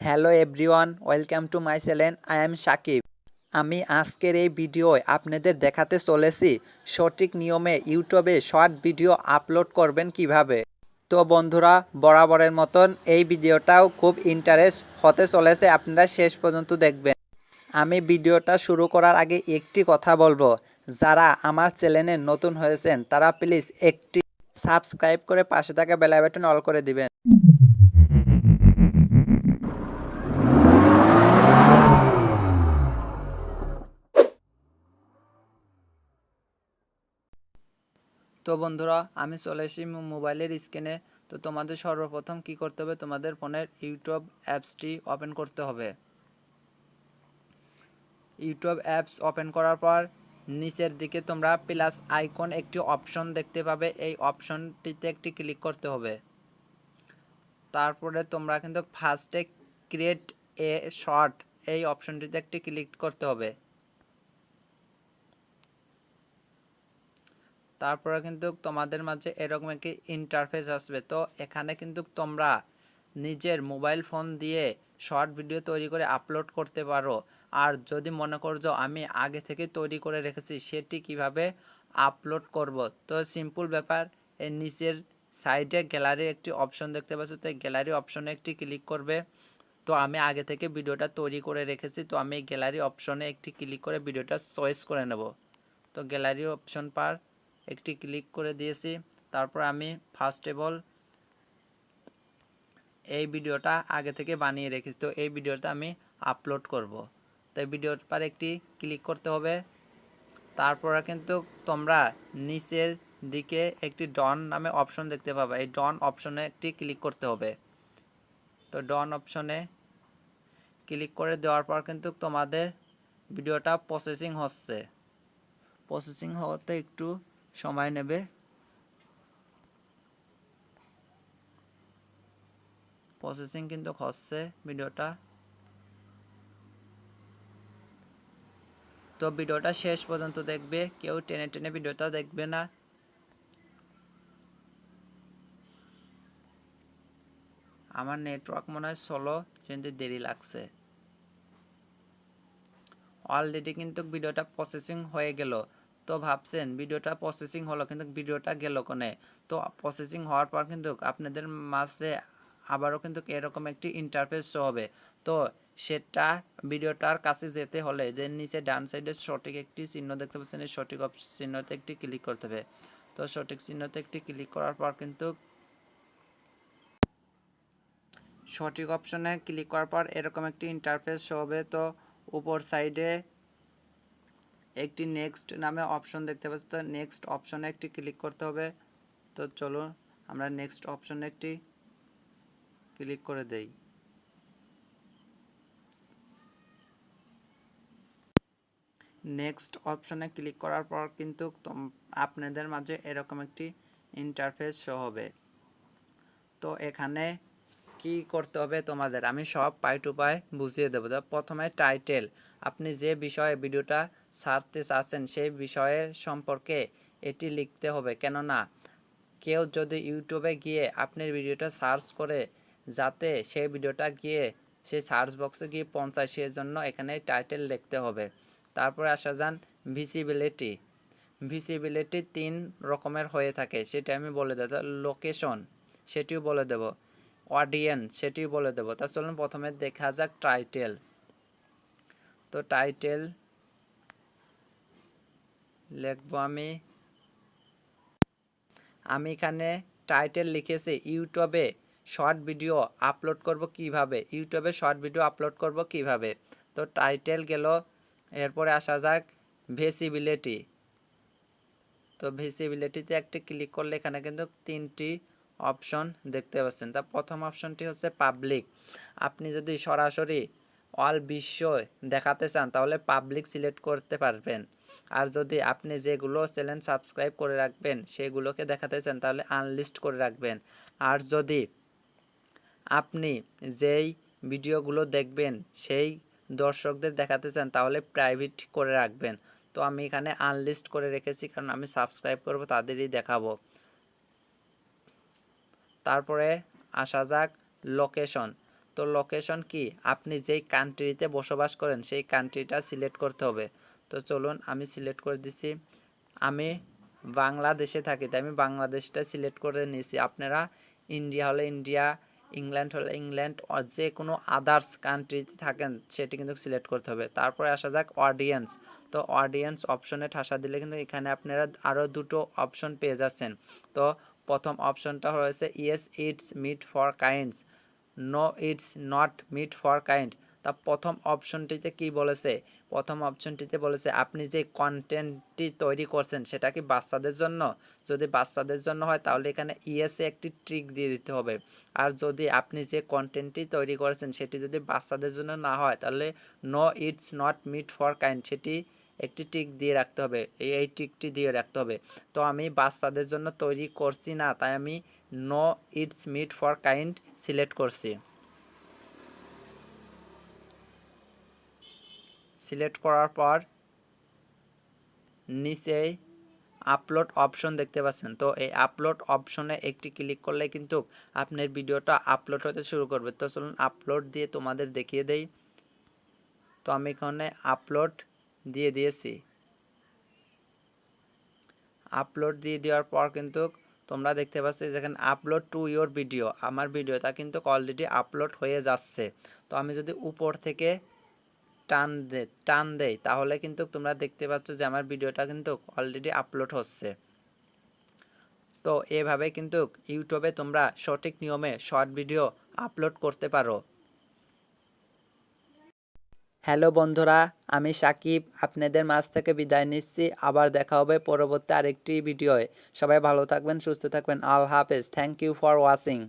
Hello everyone, welcome to my channel. I am Sakib. আমি আজকের এই ভিডিওয় আপনাদের দেখাতে চলেছি সঠিক নিয়মে ইউটিউবে শর্ট ভিডিও আপলোড করবেন কিভাবে। তো বন্ধুরা, বরাবরের মতন এই ভিডিওটাও খুব ইন্টারেস্ট হতে চলেছে, আপনারা শেষ পর্যন্ত দেখবেন। আমি ভিডিওটা শুরু করার আগে একটি কথা বলবো, যারা আমার চ্যানেলে নতুন হয়েছেন তারা প্লিজ একটি সাবস্ক্রাইব করে পাশে থাকা বেল বাটন অল করে দিবেন। তো বন্ধুরা, আমি চলে এসেছি মোবাইলের স্ক্রিনে। তো তোমাদের সর্বপ্রথম কি করতে হবে, তোমাদের ফোনের ইউটিউব অ্যাপসটি ওপেন করতে হবে। ইউটিউব অ্যাপস ওপেন করার পর নিচের দিকে তোমরা প্লাস আইকন একটি অপশন দেখতে পাবে, এই অপশনটিতে একটি ক্লিক করতে হবে। তারপরে তোমরা কিন্তু ফার্স্টে ক্রিয়েট এ শর্ট এই অপশনটিতে একটি ক্লিক করতে হবে। তারপরে কিন্তু তোমাদের মাঝে এরকম একটি ইন্টারফেস আসবে। তো এখানে কিন্তু তোমরা নিজের মোবাইল ফোন দিয়ে শর্ট ভিডিও তৈরি করে আপলোড করতে পারো। আর যদি মনে করছো আমি আগে থেকে তৈরি করে রেখেছি সেটি কিভাবে আপলোড করব, তো সিম্পল ব্যাপার, এর নিচের সাইডে গ্যালারি একটি অপশন দেখতে পাচ্ছ, তো গ্যালারি অপশনে একটি ক্লিক করবে। তো আমি আগে থেকে ভিডিওটা তৈরি করে রেখেছি, তো আমি গ্যালারি অপশনে একটি ক্লিক করে ভিডিওটা চয়েস করে নেব। তো গ্যালারি অপশন পার একটি ক্লিক করে দিয়েছি। তারপর আমি ফার্স্ট অফ অল এই ভিডিওটা আগে থেকে বানিয়ে রেখেছি, তো এই ভিডিওটা আমি আপলোড করব। তো এই ভিডিওর পর একটি ক্লিক করতে হবে। তারপরে কিন্তু তোমরা নিচের দিকে একটি ডন নামে অপশন দেখতে পাবে, এই ডন অপশনে একটি ক্লিক করতে হবে। তো ডন অপশনে ক্লিক করে দেওয়ার পর কিন্তু তোমাদের ভিডিওটা প্রসেসিং হচ্ছে, প্রসেসিং হতে একটু সময় নেবে। প্রসেসিং কিন্তু হচ্ছে ভিডিওটা। তো ভিডিওটা শেষ পর্যন্ত দেখবে, কেউ টেনে টেনে ভিডিওটা দেখবে না। আমার নেটওয়ার্ক মনে হয় স্লো, কিন্তু দেরি লাগছে। অলরেডি কিন্তু ভিডিওটা প্রসেসিং হয়ে গেল। তো ভাবছেন ভিডিওটা প্রসেসিং হলো কিন্তু ভিডিওটা গেল কোনে। তো প্রসেসিং হওয়ার পর কিন্তু আপনাদের মাঝে আবারও কিন্তু এরকম একটি ইন্টারফেস শো হবে। তো সেটা ভিডিওটার কাছে যেতে হলে যে নিচে ডান সাইডে সঠিক একটি চিহ্ন দেখতে পাচ্ছেন, এই সঠিক চিহ্নতে একটি ক্লিক করতে হবে। তো সঠিক চিহ্নতে একটি ক্লিক করার পর কিন্তু সঠিক অপশনে ক্লিক করার পর এরকম একটি ইন্টারফেস শো হবে। তো উপর সাইডে একটি নেক্সট নামে অপশন দেখতে পাচ্ছি, তো নেক্সট অপশনে একটি ক্লিক করতে হবে। তো চলো আমরা নেক্সট অপশনে একটি ক্লিক করে দেই। নেক্সট অপশনে ক্লিক করার পর কিন্তু আপনাদের মাঝে এরকম একটি ইন্টারফেস শো হবে। তো এখানে কি করতে হবে তোমাদের আমি সব পাই টু পাই বুঝিয়ে দেবো। প্রথমে টাইটেল, আপনি যে বিষয়ে ভিডিওটা ছাড়তে চাচ্ছেন সেই বিষয়ের সম্পর্কে এটি লিখতে হবে। কেননা কেউ যদি ইউটিউবে গিয়ে আপনার ভিডিওটা সার্চ করে যাতে সেই ভিডিওটা গিয়ে সেই সার্চ বক্সে গিয়ে পৌঁছায়, সেজন্য এখানে টাইটেল লিখতে হবে। তারপরে আসা যান ভিজিবিলিটি। ভিজিবিলিটি 3 রকমের হয়ে থাকে, সেটা আমি বলে দেব। লোকেশন সেটিও বলে দেব, অডিয়েন্স সেটিও বলে দেব। তা চলুন প্রথমে দেখা যাক টাইটেল। তো টাইটেল লিখব আমি এখানে টাইটেল লিখেছি ইউটিউবে শর্ট ভিডিও আপলোড করব কিভাবে, ইউটিউবে শর্ট ভিডিও আপলোড করব কিভাবে। তো টাইটেল গেল। এরপরে আসা যাক ভিজিবিলিটি। তো ভিজিবিলিটিতে একটি ক্লিক করলে এখানে কিন্তু 3টি অপশন দেখতে পাচ্ছেন। তা প্রথম অপশনটি হচ্ছে পাবলিক। আপনি যদি সরাসরি অল বিশ্ব দেখাতে চান তাহলে পাবলিক সিলেক্ট করতে পারবেন। আর যদি আপনি যেগুলো চ্যানেল সাবস্ক্রাইব করে রাখবেন সেগুলোকে দেখাতে চান তাহলে আনলিস্ট করে রাখবেন। আর যদি আপনি যেই ভিডিওগুলো দেখবেন সেই দর্শকদের দেখাতে চান তাহলে প্রাইভেট করে রাখবেন। তো আমি এখানে আনলিস্ট করে রেখেছি, কারণ আমি সাবস্ক্রাইব করব তাদেরই দেখাবো। তারপরে আসা যাক লোকেশন। তো লোকেশন কি, আপনি যেই কান্ট্রিতে বসবাস করেন সেই কান্ট্রিটা সিলেক্ট করতে হবে। তো চলুন আমি সিলেক্ট করে দিচ্ছি, আমি বাংলাদেশে থাকি তাই আমি বাংলাদেশটা সিলেক্ট করে নিয়েছি। আপনারা ইন্ডিয়া হলে ইন্ডিয়া, ইংল্যান্ড হলে ইংল্যান্ড, যে কোনো আদার্স কান্ট্রিতে থাকেন সেটি কিন্তু সিলেক্ট করতে হবে। তারপরে আসা যাক অডিয়েন্স। তো অডিয়েন্স অপশনে ঠাসা দিলে কিন্তু এখানে আপনারা আরও দুটো অপশন পেয়ে যাচ্ছেন। তো প্রথম অপশনটা হয়েছে yes it's made for kids, no it's not made for কাইন্ড। তা প্রথম অপশনটিতে কি বলেছে, প্রথম অপশনটিতে বলেছে আপনি যে কন্টেন্টটি তৈরি করছেন সেটা কি বাচ্চাদের জন্য, যদি বাচ্চাদের জন্য হয় তাহলে এখানে ইয়েসে একটি ট্রিক দিয়ে দিতে হবে। আর যদি আপনি যে কন্টেন্টটি তৈরি করেছেন সেটি যদি বাচ্চাদের জন্য না হয় তাহলে no it's not made for কাইন্ড সেটি একটি টিক দিয়ে রাখতে হবে, এই টিকটি দিয়ে রাখতে হবে। তো আমি বাচ্চাদের জন্য তৈরি করছি না তাই আমি নো ইটস মিট ফর কাইন্ড সিলেক্ট করছি। সিলেক্ট করার পর নিচেই আপলোড অপশন দেখতে পাচ্ছেন। তো এই আপলোড অপশনে একটি ক্লিক করলে কিন্তু আপনার ভিডিওটা আপলোড হতে শুরু করবে। তো চলুন আপলোড দিয়ে তোমাদের দেখিয়ে দেই। তো আমি এখানে আপলোড দিয়ে দিয়েছি। আপলোড দিয়ে দেওয়ার পর কিন্তু তোমরা দেখতে পাচ্ছ যেখানে আপলোড টু ইয়োর ভিডিও, আমার ভিডিওটা কিন্তু অলরেডি আপলোড হয়ে যাচ্ছে। তো আমি যদি উপর থেকে টান দেই তাহলে কিন্তু তোমরা দেখতে পাচ্ছ যে আমার ভিডিওটা কিন্তু অলরেডি আপলোড হচ্ছে। তো এভাবে কিন্তু ইউটিউবে তোমরা সঠিক নিয়মে শর্ট ভিডিও আপলোড করতে পারো। হ্যালো বন্ধুরা, আমি সাকিব আপনাদের মাঝ থেকে বিদায় নিচ্ছি। আবার দেখা হবে পরবর্তী আরেকটি ভিডিওয়ে। সবাই ভালো থাকবেন, সুস্থ থাকবেন। আল্লাহ হাফেজ। Thank you for watching.